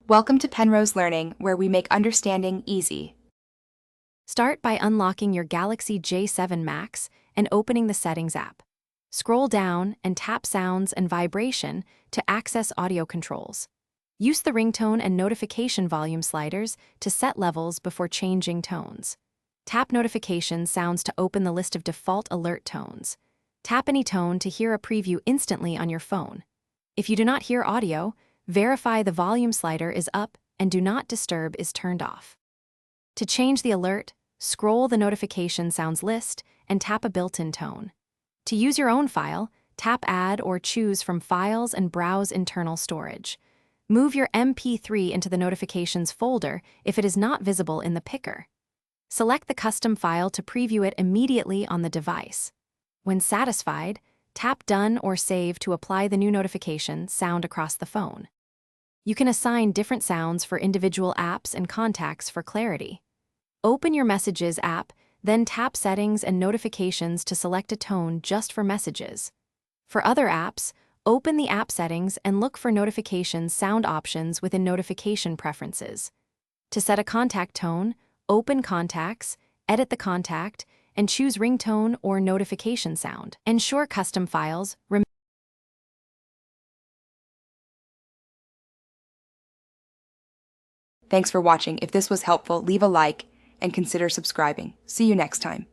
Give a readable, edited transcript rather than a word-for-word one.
Welcome to Penrose Learning, where we make understanding easy. Start by unlocking your Galaxy J7 Max and opening the Settings app. Scroll down and tap Sounds and Vibration to access audio controls. Use the ringtone and notification volume sliders to set levels before changing tones. Tap Notification Sounds to open the list of default alert tones. Tap any tone to hear a preview instantly on your phone. If you do not hear audio, verify the volume slider is up and Do Not Disturb is turned off. To change the alert, scroll the notification sounds list and tap a built-in tone. To use your own file, tap Add or choose from Files and browse internal storage. Move your MP3 into the notifications folder if it is not visible in the picker. Select the custom file to preview it immediately on the device. When satisfied, tap Done or Save to apply the new notification sound across the phone. You can assign different sounds for individual apps and contacts for clarity. Open your Messages app, then tap Settings and Notifications to select a tone just for Messages. For other apps, open the app settings and look for notification sound options within Notification Preferences. To set a contact tone, open Contacts, edit the contact, and choose ringtone or notification sound. Ensure custom files Thanks for watching. If this was helpful, leave a like and consider subscribing. See you next time.